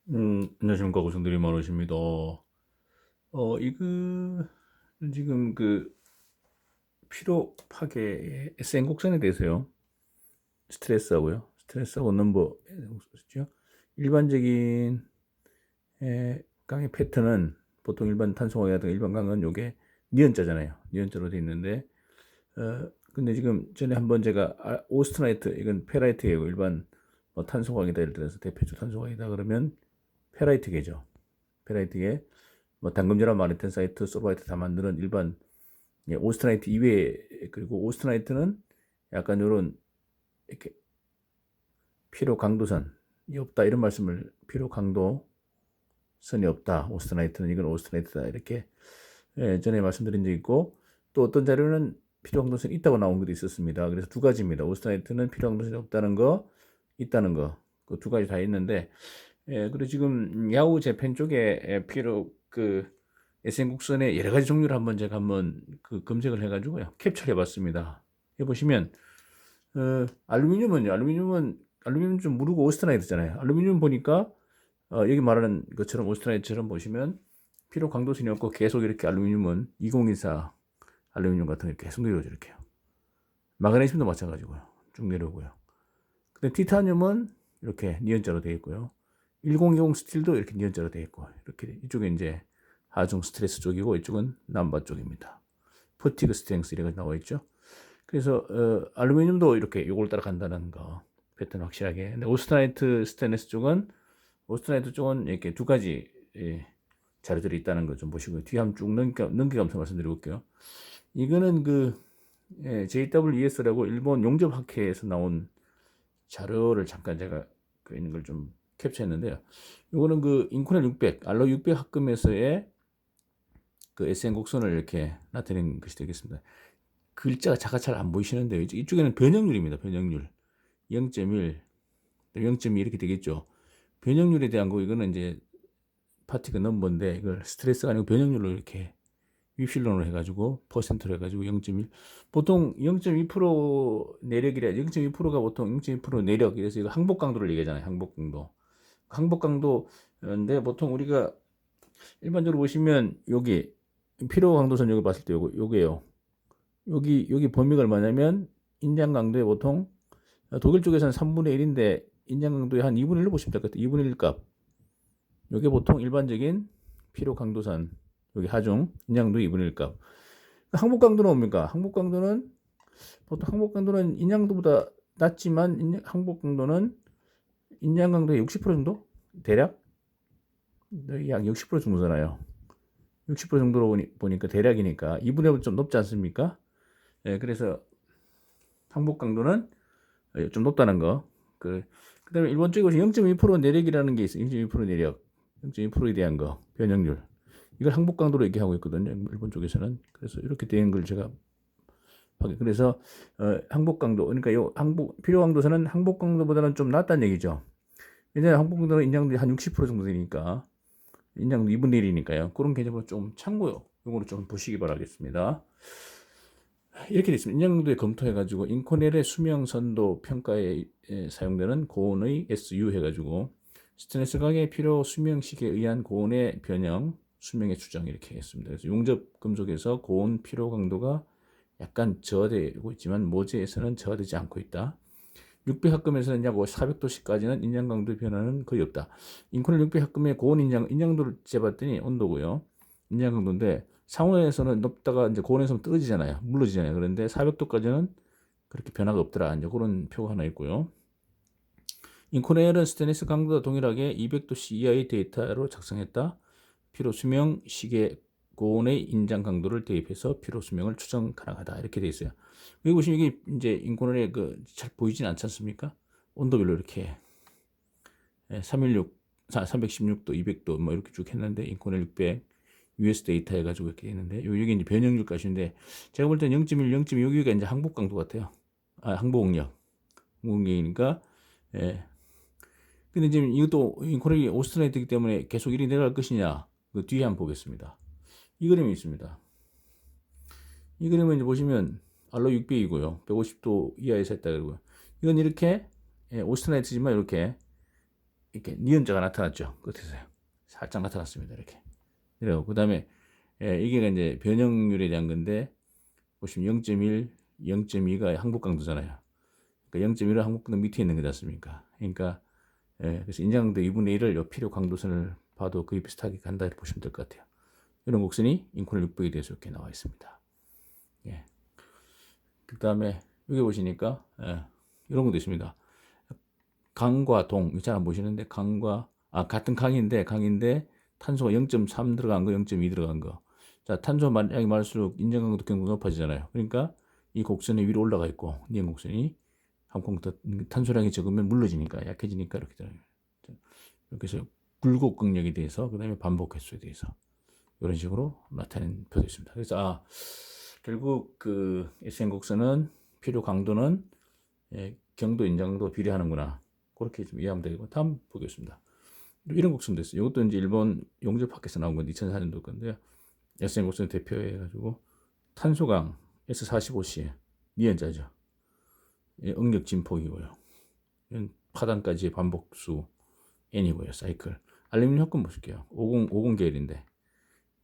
안녕하십니까. 고생들이 많으십니다. 이거, 지금 피로 파괴의 SN 곡선에 대해서요. 스트레스하고 넘버죠. 일반적인 강의 패턴은 보통 일반 탄소강이라든가 일반 강은 요게 니은자잖아요. 니은자로 돼 있는데, 근데 지금 전에 한번 제가 오스트라이트, 이건 페라이트예요. 일반 뭐 탄소강이다. 예를 들어서 대표적 탄소강이다. 그러면 페라이트계죠. 페라이트계. 뭐 당금제랑 마르텐사이트, 솔바이트 다 만드는 일반 오스트라이트 이외에, 그리고 오스트라이트는 약간 이런 이렇게 피로 강도선이 없다 이런 말씀을, 피로 강도선이 없다 오스트라이트는, 이건 오스트라이트다 이렇게 전에 말씀드린 적 있고, 또 어떤 자료는 피로 강도선이 있다고 나온 것도 있었습니다. 그래서 두 가지입니다. 오스트라이트는 피로 강도선이 없다는 거, 있다는 거, 그 두 가지 다 있는데, 그리고 지금 야후 재팬 쪽에 피로 SN 국선의 여러 가지 종류를 제가 한번 검색을 해가지고요, 캡처해 봤습니다. 해보시면, 알루미늄은 좀 무르고 오스트라이트잖아요. 알루미늄 보니까, 여기 말하는 것처럼 오스트라이트처럼 보시면, 피로 강도선이 없고 계속 이렇게 알루미늄은 2024 알루미늄 같은 게 계속 내려오죠, 이렇게요. 마그네슘도 마찬가지고요. 쭉 내려오고요. 근데 티타늄은 이렇게 니은자로 되어 있고요. 1020 스틸도 이렇게 니은자로 되어 있고, 이렇게 이쪽에 이제 하중 스트레스 쪽이고, 이쪽은 남바 쪽입니다. 퍼티그 스트렝스 이렇게 나와 있죠. 그래서 알루미늄도 이렇게 요걸 따라간다는 거, 패턴 확실하게. 근데 오스트라이트 스테인리스 쪽은, 오스트라이트 쪽은 이렇게 두 가지 자료들이 있다는 거 좀 보시고요. 뒤에 한번 쭉 넘겨가면서 말씀드려 볼게요. 이거는 JWES라고 일본 용접학회에서 나온 자료를 잠깐 제가 있는 걸 좀 캡처했는데요. 요거는 인코넬 600, 알로 600 합금에서의 SN 곡선을 이렇게 나타낸 것이 되겠습니다. 글자가 잠깐 잘 안 보이시는데요. 이쪽에는 변형률입니다. 변형률. 0.1, 0.2 이렇게 되겠죠. 변형률에 대한 거, 이거는 이제 파티가 넘버인데, 이걸 스트레스가 아니고 변형률로 이렇게 윕실론으로 해가지고 퍼센트로 해가지고 0.1, 보통 0.2% 내력이라, 0.2%가 보통 0.2% 내력, 그래서 이거 항복 강도를 얘기하잖아요. 항복 강도. 항복 강도인데, 보통 우리가 일반적으로 보시면 여기 피로 강도선 여기 봤을 때 요게요. 여기 범위가 얼마냐면, 인장 강도에 보통 독일 쪽에서는 3분의 1인데 인장 강도의 한 2분의 1로 보시면 될 것 같아요. 2분의 1 값. 요게 보통 일반적인 피로 강도선, 여기 하중 인장 강도 2분의 1 값. 항복 강도는 뭡니까? 항복 강도는 보통 항복 강도는 인장 강도보다 낮지만, 항복 강도는 인장 강도의 60% 정도? 대략 약 60% 정도잖아요. 60% 정도로 보니까 대략이니까 2분의 1좀 높지 않습니까? 그래서 항복 강도는 좀 높다는 거. 그다음에 일본 쪽에 0.2% 내력이라는 게 있어요. 0.2% 내력, 0.2%에 대한 거, 변형률. 이걸 항복 강도로 얘기하고 있거든요. 일본 쪽에서는. 그래서 이렇게 된 걸 제가 그래서 항복 강도, 그러니까 요 항복 필요 강도선은 항복 강도보다는 좀 낮다는 얘기죠. 왜냐하면 항복 강도는 인장률이 한 60% 정도 되니까, 인장률 2분의 1이니까요. 그런 개념으로 좀 참고요. 요거를 좀 보시기 바라겠습니다. 이렇게 되어 있습니다. 인장도에 검토해가지고 인코넬의 수명 선도 평가에 사용되는 고온의 SU 해가지고 스테인리스 강의 필요 수명식에 의한 고온의 변형, 수명의 추정 이렇게 했습니다. 그래서 용접 금속에서 고온 피로 강도가 약간 저하되고 있지만 모재에서는 저하되지 않고 있다. 600 합금에서는 약 400도씨까지는 인장 강도 변화는 거의 없다. 인코넬 600 합금의 고온 인장도를 재봤더니 온도고요. 인장 강도인데 상온에서는 높다가 이제 고온에서는 떨어지잖아요. 물러지잖아요. 그런데 400도까지는 그렇게 변화가 없더라. 이제 그런 표가 하나 있고요. 인코넬은 스테인리스 강도와 동일하게 200도씨 이하의 데이터로 작성했다. 피로 수명 시계 고온의 인장 강도를 대입해서 피로 수명을 추정 가능하다. 이렇게 돼 있어요. 여기 보시면 이게 이제 인코넬의 잘 보이진 않지 않습니까? 온도별로 이렇게 316, 316도, 200도 뭐 이렇게 쭉 했는데, 인코넬 600 US 데이터 해가지고 이렇게 있는데, 여기 이제 변형률 값인데, 제가 볼 때는 0.1, 0.2 여기가 이제 항복 강도 같아요. 항복응력, 항복응력이니까. 예. 근데 지금 이것도 인코넬이 오스트라이트이기 때문에 계속 이리 내려갈 것이냐, 그 뒤에 한번 보겠습니다. 이 그림이 있습니다. 이 그림은 이제 보시면 알로 600이고요. 150도 이하에서 했다 그러고요. 이건 이렇게 오스트라이트지만 이렇게 이렇게 니은자가 나타났죠. 끝에서요. 살짝 나타났습니다. 이렇게. 그리고 그 다음에 이게 이제 변형률에 대한 건데 보시면 0.1, 0.2가 항복 강도잖아요. 그러니까 0.1은 항복 강도 밑에 있는 거지 않습니까? 그러니까 그래서 인장 강도 2분의 1을 요 필요 강도선을 봐도 거의 비슷하게 간다 이렇게 보시면 될 것 같아요. 이런 곡선이 인코넬 600에 대해서 이렇게 나와 있습니다. 예. 그 다음에 여기 보시니까 이런 것도 있습니다. 강과 동, 잘 안 보시는데 같은 강인데 탄소가 0.3 들어간 거, 0.2 들어간 거. 자, 탄소 만약에 많을수록 인장 강도 경도가 높아지잖아요. 그러니까 이 곡선이 위로 올라가 있고, 니은 곡선이 탄소량이 적으면 물러지니까, 약해지니까 이렇게 되는 거예요. 이렇게 해서 굴곡 극력에 대해서, 그 다음에 반복 횟수에 대해서 이런 식으로 나타낸 표도 있습니다. 그래서 결국 그 SN 곡선은 필요 강도는 경도 인장도 비례하는구나. 그렇게 좀 이해하면 되고 다음 보겠습니다. 이런 곡선도 있어요. 이것도 이제 일본 용접학에서 나온 건데 2004년도 건데요. SN 곡선 대표해가지고 탄소강 S45C 니은자죠. 응력 진폭이고요. 파단까지의 반복수 N이고요. 사이클. 알루미늄 협금 보실게요. 50 계열인데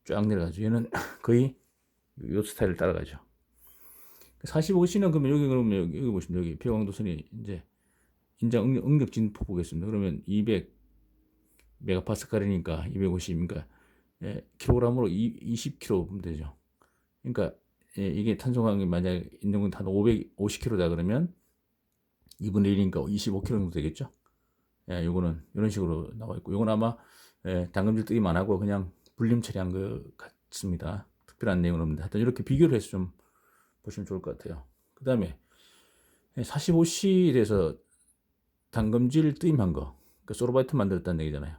쫙 내려가죠. 얘는 거의 요 스타일을 따라가죠. 45C는 그러면 여기 보시면 여기 피어강도선이 이제 인장 응력 진폭 보겠습니다. 그러면 200 메가파스칼이니까 250이니까 킬로그램으로 20kg 보면 되죠. 그러니까 이게 탄소강이 만약 인정은 한 550kg다 그러면 2분의 1이니까 25kg 정도 되겠죠. 요거는 이런 식으로 나와 있고, 요건 아마 당금질 뜨임 안 하고 그냥 불림 처리한 것 같습니다. 특별한 내용은 없는데 하여튼 이렇게 비교를 해서 좀 보시면 좋을 것 같아요. 그 다음에 45C에 대해서 당금질 뜨임한 거, 그러니까 소로바이트 만들었다는 얘기잖아요.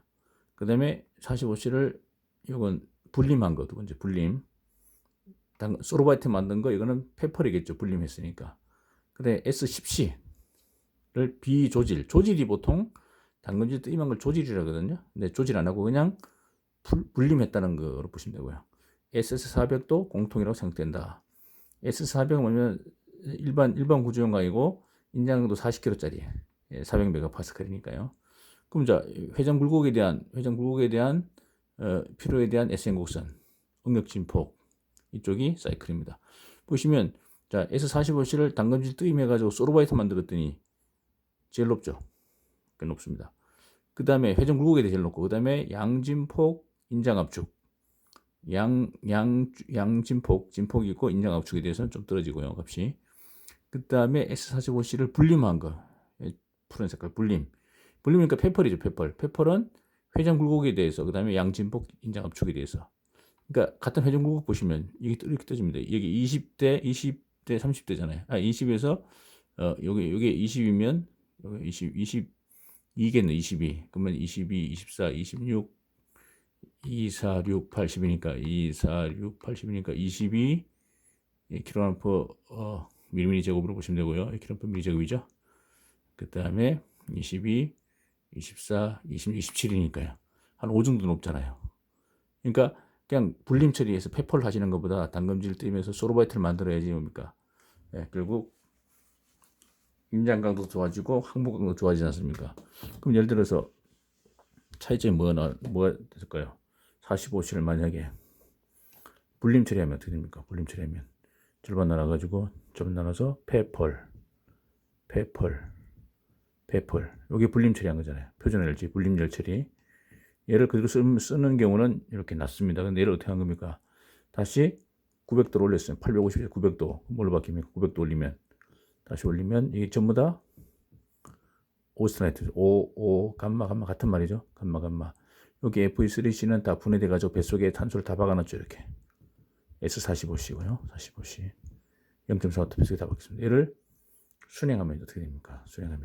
그 다음에 45C를 이건 불림한 거, 두 번째 불림. 소로바이트 만든 거, 이거는 페펄이겠죠. 불림했으니까. 근데 S10C를 조질이 보통 당근질 뜨임한 걸 조질이라 하거든요. 근데 조질 안 하고 그냥 불림했다는 거로 보시면 되고요. SS400도 공통이라고 생각된다. SS400은 뭐냐면 일반 구조용광이고 인장도 40kg짜리 400메가파스칼이니까요. 그럼 자 회전 굴곡에 대한 필요에 대한 SN 곡선 응력 진폭 이쪽이 사이클입니다. 보시면 자 S45C를 당근질 뜨임해 가지고 소로바이트 만들었더니 제일 높죠. 꽤 높습니다. 그 다음에 회전 굴곡에 대해 제일 높고, 그 다음에 양진폭 인장압축 양진폭 진폭이 있고 인장압축에 대해서는 좀 떨어지고요, 값이. 그 다음에 S45C를 불림한 거, 푸른 색깔 불림이니까 페펄이죠. 페펄은 회전 굴곡에 대해서, 그 다음에 양진폭 인장압축에 대해서. 그러니까 같은 회전 굴곡 보시면 이게 이렇게 떠집니다. 여기 20대 30대잖아요. 20에서 요게 20이면 여기 22겠네. 22. 그러면 22, 24, 26, 2, 4, 6, 80이니까 2, 4, 6, 80이니까 22 킬로그램 밀리미터 제곱으로 보시면 되고요. 킬로그램 밀리 제곱이죠. 그 다음에 22, 24, 20, 27이니까요. 한 5 정도 높잖아요. 그러니까 그냥 불림 처리해서 페펄 하시는 것보다 당금질 뜨면서 소로바이트를 만들어야지 뭡니까? 결국 인장 강도 좋아지고 항복 강도 좋아지지 않습니까? 그럼 예를 들어서 차이점이 뭐가 됐을까요? 45C를 만약에 불림 처리하면 어떻게 됩니까? 불림 처리하면 절반 나눠가지고 절반 나눠서 페펄 여기 불림 처리한 거잖아요. 표준 열지 불림 열 처리. 얘를 그대로 쓰는 경우는 이렇게 낮습니다. 근데 얘를 어떻게 한 겁니까? 다시 900도로 올렸어요. 850에서 900도. 뭘로 바뀝니까? 900도 올리면 다시 올리면 이게 전부 다 오스트라이트, 감마 같은 말이죠. 감마. 여기 FE3C는 다 분해돼 가지고 뱃속에 탄소를 다 박아놨죠. 이렇게 S45C고요. 45C 0.4W 뱃속에 다 박혔습니다. 얘를 순행하면 어떻게 됩니까? 순행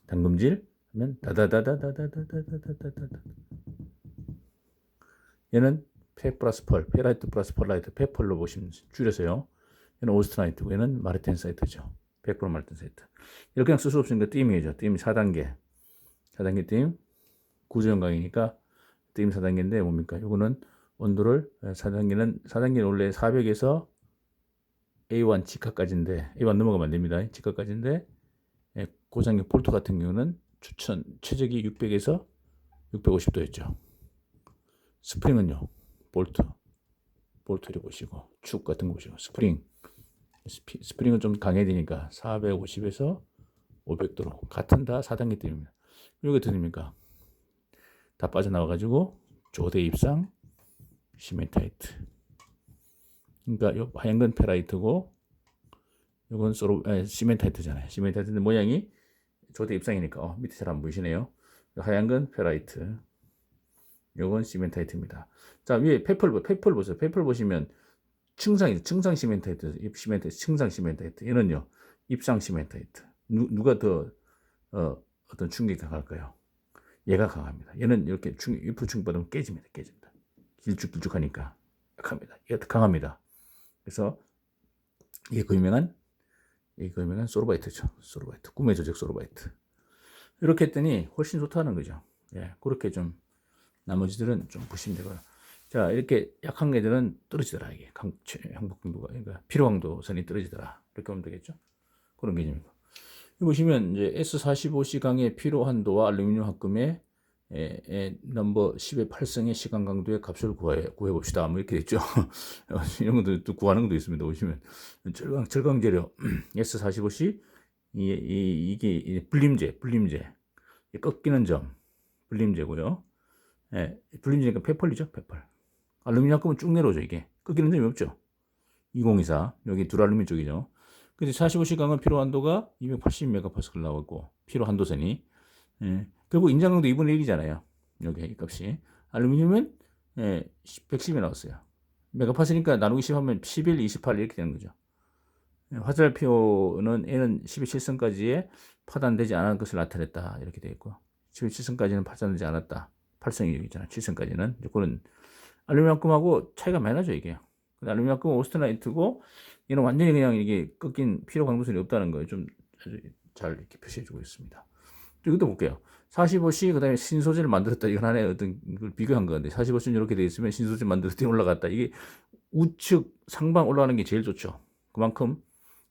당금질 하면 다다다다다다다다다다다. 얘는 페 플러스 펄, 페라이트 플러스 펄라이트, 페펄로 보시면 줄여서요. 얘는 오스트라이트고 얘는 마르텐사이트죠. 100% 마르텐사이트. 이렇게 그냥 쓸 수 없으니까 띠임이죠. 띠임 4단계 띠임 구조형광이니까 띠임 4단계인데 뭡니까? 이거는 온도를 4단계는 원래 400에서 A1 직하까지인데 A1 넘어가면 안 됩니다. 직하까지인데 고장력 볼트 같은 경우는 추천 최적이 600에서 650도였죠. 스프링은요, 볼트 이렇게 보시고, 축 같은 거 보시고, 스프링은 좀 강해야 되니까 450에서 500도로 같은 다 4단계 때입니다. 이게 어떻게 됩니까? 다 빠져나와가지고 조대 입상 시멘타이트. 그러니까 요 하얀 건 페라이트고, 요건 시멘타이트잖아요. 시멘타이트인데 모양이 조대 입상이니까 밑에 잘 안 보이시네요. 하얀 건 페라이트, 요건 시멘타이트입니다. 자, 위에 페플 보세요. 페플 보시면 층상 시멘타이트, 층상 시멘타이트. 얘는요, 입상 시멘타이트. 누가 더 어떤 충격이 강할까요? 얘가 강합니다. 얘는 이렇게 입으로 충격받으면 깨집니다. 길쭉길쭉하니까 약합니다. 얘가 강합니다. 그래서 이게 그 유명한 소르바이트죠. 소르바이트, 꿈의 조적 소르바이트. 이렇게 했더니 훨씬 좋다는 거죠. 예, 그렇게 좀 나머지들은 좀 보시면 되고요. 자, 이렇게 약한 애들은 떨어지더라. 이게 항복 강도가, 그러니까 피로 강도선이 떨어지더라. 이렇게 보면 되겠죠. 그런 개념이고. 여기 보시면 이제 S45C 강의 피로 한도와 알루미늄 합금의 넘버 10의 8성의 시간 강도의 값을 구해 봅시다. 뭐 이렇게 됐죠. 이런 것도 또 구하는 것도 있습니다. 보시면 절강 재료 S45C 이게 불림제 꺾이는 점 불림제고요. 예, 불림제니까 페펄이죠. 페펄. 알루미늄 합금은 쭉 내려오죠. 이게 꺾이는 점이 없죠. 2024 여기 두랄루민 쪽이죠. 근데 45시간은 피로 한도가 280메가파스칼 나오고 피로 한도선이 결국 인장강도 2분의 1이잖아요. 여기 이 값이 알루미늄은 110이 나왔어요. 메가파스니까 나누기 10 하면 11, 28 이렇게 되는 거죠. 화살표는 N은 12.7성까지의 파단되지 않은 것을 나타냈다 이렇게 되어 있고 12.7성까지는 파단되지 않았다. 8성이 여기 있잖아. 7성까지는 그거는 알루미늄 합금하고 차이가 많이 나죠 이게. 근데 알루미늄 합금은 오스테나이트고 얘는 완전히 그냥 이게 꺾인 피로 강도선이 없다는 거예요. 좀 잘 이렇게 표시해주고 있습니다. 이것도 볼게요. 45C 그다음에 신소재를 만들었다. 이건 하나의 어떤 걸 비교한 건데 45C는 이렇게 되어 있으면 신소재 만들었더니 올라갔다. 이게 우측 상방 올라가는 게 제일 좋죠. 그만큼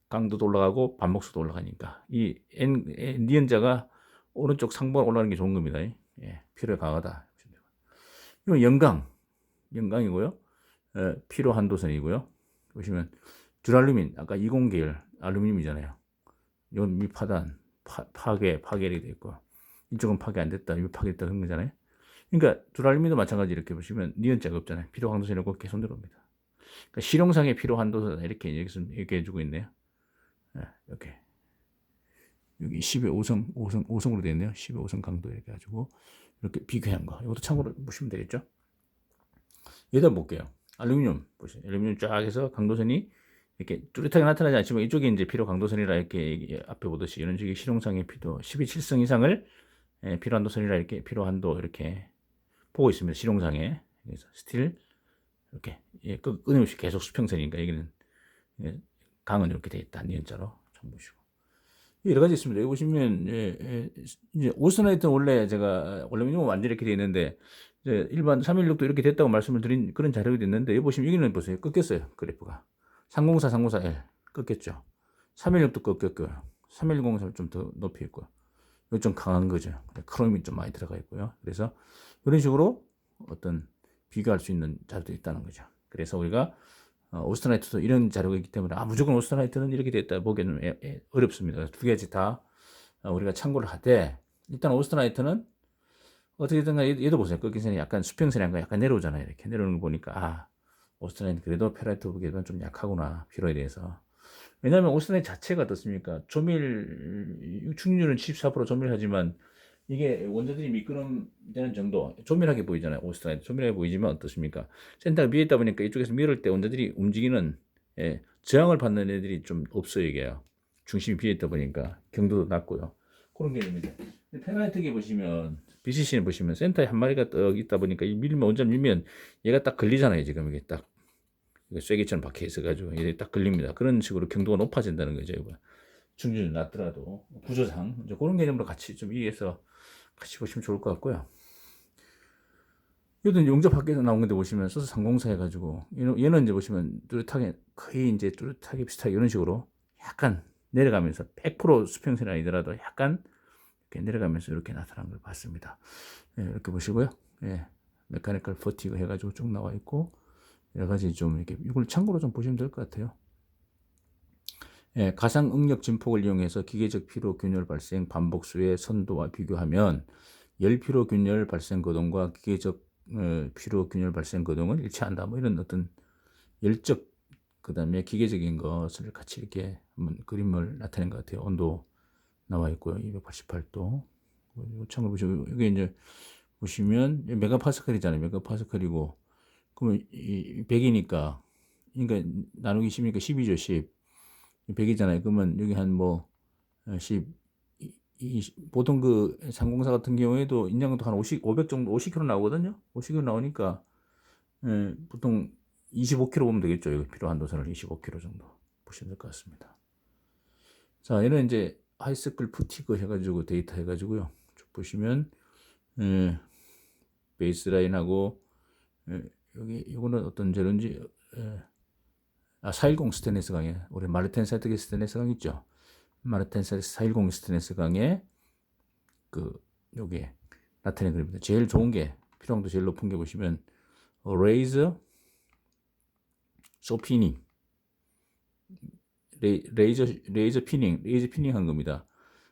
강도도 올라가고 반복수도 올라가니까 이 니은자가 오른쪽 상방 올라가는 게 좋은 겁니다. 예, 피로에 강하다. 이건 영강이고요. 피로 한도선이고요. 보시면 듀랄루민 아까 20계열 알루미늄이잖아요. 이건 미파단 파괴 이렇게 돼 있고 이쪽은 파괴 안 됐다, 미파괴됐다 그런 거잖아요. 그러니까 듀랄루민도 마찬가지 이렇게 보시면 니은자가 없잖아요. 피로 한도선이라고 계속 내려옵니다. 그러니까 실용상의 피로 한도선 이렇게 여기서 얘기해 주고 있네요. 이렇게 여기 10의 5성으로 되어 있네요. 10의 5성 강도 이렇게 가지고 이렇게 비교한 거. 이것도 참고로 보시면 되겠죠. 얘도 볼게요. 알루미늄 보세요. 알루미늄 쫙 해서 강도선이 이렇게 뚜렷하게 나타나지 않지만 이쪽에 이제 피로 강도선이라 이렇게 앞에 보듯이 이런 식의 실용상의 피도 12.7성 이상을 피로 한도선이라 이렇게 피로 한도 이렇게 보고 있습니다. 실용상에. 그래서 스틸 이렇게 끊임없이 계속 수평선이니까 여기는 강은 이렇게 돼 있다. 니은자로 좀 보시고. 여러 가지 있습니다. 여기 보시면 이제 오스나이트는 원래 제가 알루미늄은 완전히 이렇게 돼 있는데 이제 일반 316도 이렇게 됐다고 말씀을 드린 그런 자료가 있는데 여기 보시면 여기는 보세요. 꺾였어요. 그래프가. 304L 꺾였죠. 316도 꺾였고요. 3103은 좀 더 높이 있고요. 이거 좀 강한 거죠. 크롬이 좀 많이 들어가 있고요. 그래서 이런 식으로 어떤 비교할 수 있는 자료도 있다는 거죠. 그래서 우리가 오스트나이트도 이런 자료가 있기 때문에 무조건 오스트나이트는 이렇게 됐다 보기에는 어렵습니다. 두 가지 다 우리가 참고를 하되 일단 오스트나이트는 어떻게든 얘도 보세요. 꺾인 선이 약간 수평선이 약간 내려오잖아요. 이렇게 내려오는 거 보니까 오스트나이트 그래도 페라이트 보기에는 좀 약하구나. 피로에 대해서. 왜냐하면 오스트나이트 자체가 어떻습니까? 충분율은 74% 조밀하지만 이게 원자들이 미끄럼되는 정도 조밀하게 보이잖아요. 오스트나이트 조밀하게 보이지만 어떻습니까? 센터가 비어 있다 보니까 이쪽에서 밀을 때 원자들이 움직이는 저항을 받는 애들이 좀 없어요. 이게요. 중심이 비어 있다 보니까 경도도 낮고요. 그런 개념이죠. 페라이트에 보시면 BCC는 보시면 센터에 한 마리가 떡 있다 보니까 이 원자를 밀면 얘가 딱 걸리잖아요. 지금 이게 딱 쐐기처럼 박혀 있어가지고 이게 딱 걸립니다. 그런 식으로 경도가 높아진다는 거죠. 이거. 충전이 낮더라도 구조상 이제 그런 개념으로 같이 좀 이해해서 같이 보시면 좋을 것 같고요. 이것도 용접 밖에서 나온 건데 보시면 소스 304 해가지고 얘는 이제 보시면 뚜렷하게 거의 이제 뚜렷하게 비슷하게 이런 식으로 약간 내려가면서 100% 수평선이 아니더라도 약간 이렇게 내려가면서 이렇게 나타난 걸 봤습니다. 예, 이렇게 보시고요. 예, 메카니컬 퍼티그 해가지고 쭉 나와 있고 여러 가지 좀 이렇게 이걸 참고로 좀 보시면 될 것 같아요. 예, 가상 응력 진폭을 이용해서 기계적 피로 균열 발생 반복수의 선도와 비교하면 열 피로 균열 발생 거동과 기계적 피로 균열 발생 거동은 일치한다. 뭐 이런 어떤 열적 그다음에 기계적인 것을 같이 이렇게 한번 그림을 나타낸 것 같아요. 온도 나와 있고요. 288도. 참고로 보시면 이게 이제 보시면 메가파스칼이잖아요. 메가파스칼이고 그러면 이 100이니까 그러니까 나누기 10이니까 12죠. 10. 100이잖아요. 그러면 여기 한 뭐 10, 보통 그 상공사 같은 경우에도 인장도 한 500 정도, 50km 나오거든요. 50km 나오니까 보통 25km 보면 되겠죠. 여기 필요한 도선을 25km 정도 보시면 될 것 같습니다. 자, 얘는 이제 하이스쿨 푸티그 해가지고 데이터 해가지고요. 쭉 보시면 베이스라인하고 여기 이거는 어떤 재료인지 410 스테인리스 강에 우리 마르텐 사이트계 스테인리스 강 있죠. 마르텐 사이트 410 스테인리스 강에 그 요게 나타낸 그림입니다. 제일 좋은 게 필요성도 제일 높은 게 보시면 레이저 쇼피닝 레이저 피닝 한 겁니다.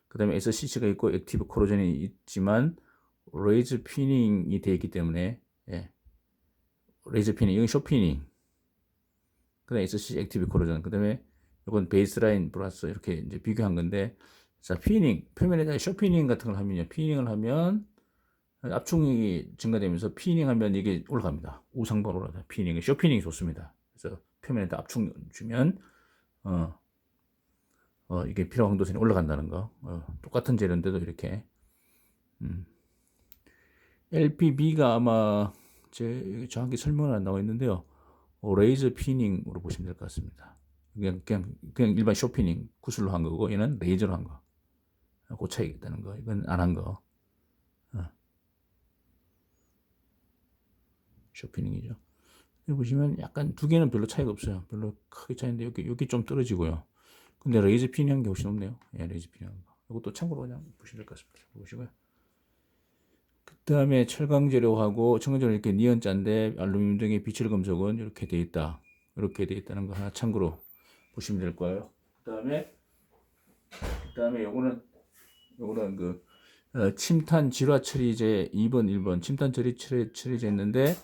그 다음에 SCC가 있고 액티브 코로전이 있지만 레이저 피닝이 되어 있기 때문에 예. 레이저 피닝 이건 쇼피닝 그 다음에 SCC 액티브 코로전 그 다음에 이건 베이스라인 플러스 이렇게 이제 비교한 건데 자 피닝 표면에다 쇼피닝 같은 걸 하면요 피닝을 하면 압축력이 증가되면서 피닝하면 이게 올라갑니다. 우상방으로 올라가 피닝 쇼피닝이 좋습니다. 그래서 표면에다 압축 주면 이게 피로 강도선이 올라간다는 거. 똑같은 재료인데도 이렇게. LPB가 아마 정확히 설명은 안 나와 있는데요. 레이저 피닝으로 보시면 될 것 같습니다. 그냥 일반 쇼피닝 구슬로 한 거고 얘는 레이저로 한 거. 그 차이가 있다는 거. 이건 안 한 거. 쇼피닝이죠. 여기 보시면 약간 두 개는 별로 차이가 없어요. 별로 크게 차이인데 여기 좀 떨어지고요. 근데 레이저 피닝한 게 훨씬 높네요. 예, 레이저 피닝한 거. 이것도 참고로 그냥 보시면 될 것 같습니다. 보시고요. 그 다음에 철강 재료하고 청강 재료 이렇게 니언자인데 알루미늄 등의 비철 금속은 이렇게 돼 있다. 이렇게 돼 있다는 거 하나 참고로 보시면 될 거예요. 그다음에 요거는 그 침탄 질화 처리제 2번, 1번 침탄 처리제 있는데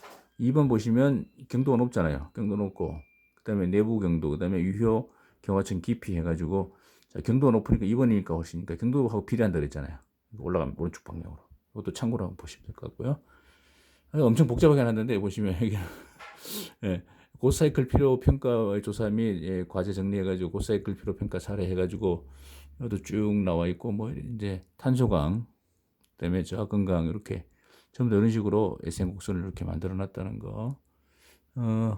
2번 보시면 경도가 높잖아요. 경도 높고 그다음에 내부 경도, 그다음에 유효 경화층 깊이 해가지고 자, 경도가 높으니까 2번이니까 훨씬 그러니까 경도하고 비례한다 그랬잖아요. 올라가면 오른쪽 방향으로. 이것도 참고로 한번 보시면 될 것 같고요. 엄청 복잡하게 해놨는데 보시면 여기 예, 고사이클 필요 평가 조사 및 예, 과제 정리해가지고 고사이클 필요 평가 사례 해가지고 이것도 쭉 나와 있고 뭐 이제 탄소강 그다음에 저하건강 이렇게 전부 다 이런 식으로 SN 곡선을 이렇게 만들어 놨다는 거.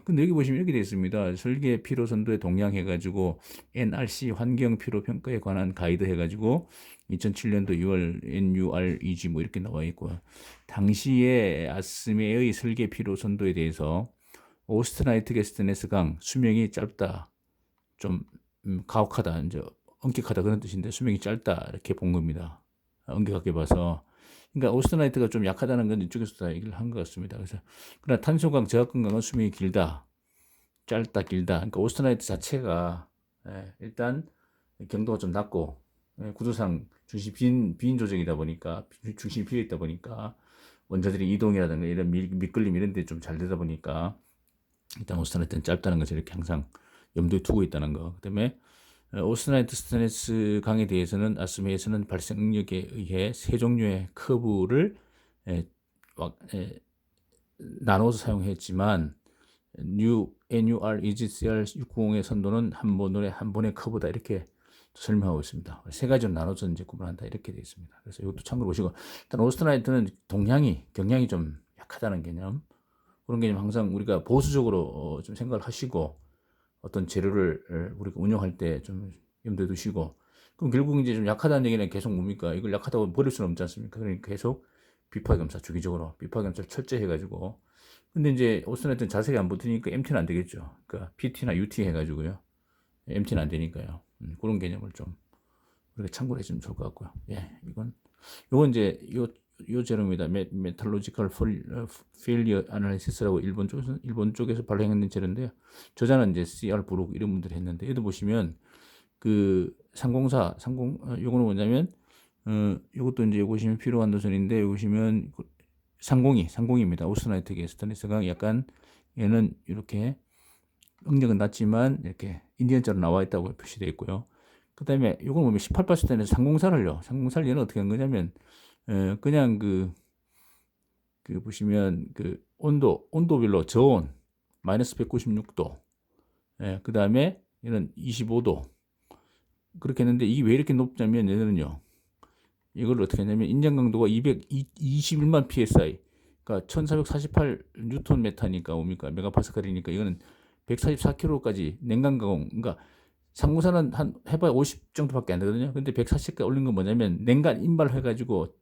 근데 여기 보시면 이렇게 되어 있습니다. 설계 피로 선도에 동향해가지고 NRC 환경 피로 평가에 관한 가이드 해가지고 2007년도 6월 NUREG 뭐 이렇게 나와 있고 당시에 아스메의 설계 피로 선도에 대해서 오스트나이트 게스트네스 강 수명이 짧다, 좀 가혹하다, 이제 엄격하다 그런 뜻인데 수명이 짧다 이렇게 본 겁니다. 엄격하게 봐서. 그러니까 오스트나이트가 좀 약하다는 건 이쪽에서 다 얘기를 한 것 같습니다. 그래서 그러나 탄소강, 저하건강은 수명이 길다, 짧다, 길다. 그러니까 오스트나이트 자체가 일단 경도가 좀 낮고 구조상 중심 빈 조직이다 보니까 중심이 비어 있다 보니까 원자들이 이동이라든가 이런 미끌림 이런 데 좀 잘 되다 보니까 일단 오스트나이트는 짧다는 것을 이렇게 항상 염두에 두고 있다는 거. 그다음에 오스트나이트 스테인리스 강에 대해서는 아스메에서는 발생 응력에 의해 세 종류의 커브를 나눠서 사용했지만 NUR EGCR 690의 선도는 한 번의 커브다 이렇게 설명하고 있습니다. 세 가지로 나눠서 이제 구분한다 이렇게 되어 있습니다. 그래서 이것도 참고로 보시고 일단 오스트나이트는 경량이 좀 약하다는 개념 그런 개념 항상 우리가 보수적으로 좀 생각을 하시고 어떤 재료를 우리가 운영할 때 좀 염두에 두시고 그럼 결국 이제 좀 약하다는 얘기는 계속 뭡니까? 이걸 약하다고 버릴 수는 없지 않습니까? 그러니까 계속 비파 검사 주기적으로 비파 검사를 철저히 해가지고 근데 이제 오스트나이트는 자세히 안 붙으니까 MT는 안 되겠죠. 그러니까 PT나 UT 해가지고요. MT는 안 되니까요. 그런 개념을 좀 이렇게 참고를 해주면 좋을 것 같고요. 예, 요건 이제 요 재료입니다. 메탈로지컬 페일리어 아날리시스라고 일본 쪽에서 발행된 재료인데요. 저자는 이제 C.R. 브룩 이런 분들이 했는데, 얘도 보시면 그 30, 요거는 뭐냐면 요것도 이제 보시면 필요한 노선인데, 여기 보시면 30입니다. 오스트라이트 게스트니스가 약간 얘는 이렇게 응력은 낮지만 이렇게 인디언자로 나와 있다고 표시되어 있고요. 그 다음에 요걸 보면 18파스텔에서 304를요. 304를 얘는 어떻게 한 거냐면 그냥 보시면 그 온도별로 저온 마이너스 196도, 그 다음에 얘는 25도 그렇게 했는데, 이게 왜 이렇게 높냐면 얘는요, 이걸 어떻게 했냐면 인장 강도가 221만 psi, 그러니까 1448 뉴턴 메타니까 뭡니까 메가파스칼이니까, 이거는 144kg까지 냉간 가공, 그러니까 상무사는 한 해봐야 50 정도밖에 안 되거든요. 근데 140까지 올린 건 뭐냐면 냉간 인발 해가지고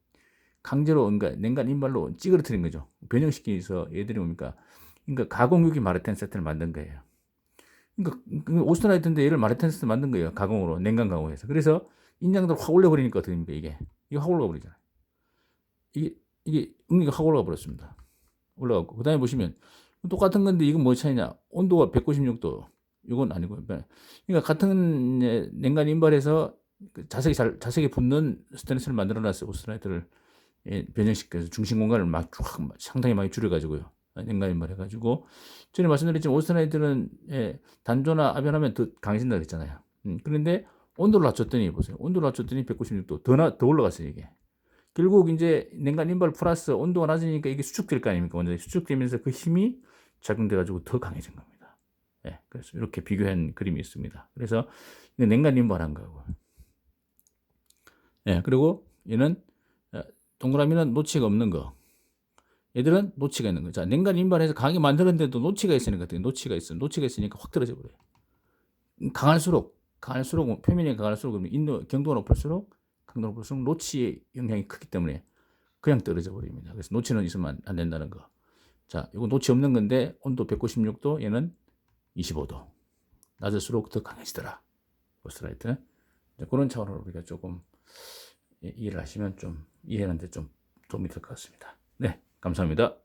강제로, 그러니까 냉간 인발로 찌그러뜨린 거죠. 변형시키면서 얘들이 뭡니까, 그러니까 가공유기 마르텐 세트를 만든 거예요. 그러니까 오스트라이트인데 얘를 마르텐 세트 만든 거예요. 가공으로, 냉간 가공해서. 그래서 인장도 확 올려버리니까 어떻게 됩니까, 이게 확 올라가 버리잖아요. 이게 응리가 확 올라가 버렸습니다. 올라가고, 그 다음에 보시면 똑같은 건데 이건 뭐 차이냐, 온도가 196도, 이건 아니고요. 그러니까 같은 냉간 인발에서 자석이 붙는 스테인리스를 만들어 놨어요. 오스트라이트를 변형시켜서 중심 공간을 상당히 많이 줄여가지고요. 냉간 인발 해가지고, 전에 말씀드렸지만 오스트라이트는 단조나 압연하면 더 강해진다 그랬잖아요. 그런데 온도를 낮췄더니 보세요. 온도를 낮췄더니 196도 더 올라갔어요, 이게. 결국 이제 냉간 인발 플러스 온도가 낮으니까 이게 수축될 거 아닙니까? 완전히 수축되면서 그 힘이 작용돼가지고 더 강해진 겁니다. 그래서 이렇게 비교한 그림이 있습니다. 그래서 냉간 인발한 거고. 그리고 얘는 동그라미는 노치가 없는 거. 얘들은 노치가 있는 거. 자, 냉간 인발해서 강하게 만들었는데도 노치가 있으니까, 노치가 있으니까 확 떨어져 버려요. 강할수록 표면이 강할수록, 경도가 높을수록 강도가 높을수록 노치의 영향이 크기 때문에 그냥 떨어져 버립니다. 그래서 노치는 있으면 안 된다는 거. 자, 이거 노치 없는 건데 온도 196도, 얘는 25도. 낮을수록 더 강해지더라, 오스트라이트. 그런 차원으로 우리가 조금 이해를 하시면 좀 이해하는데 좀 도움이 될 것 같습니다. 네, 감사합니다.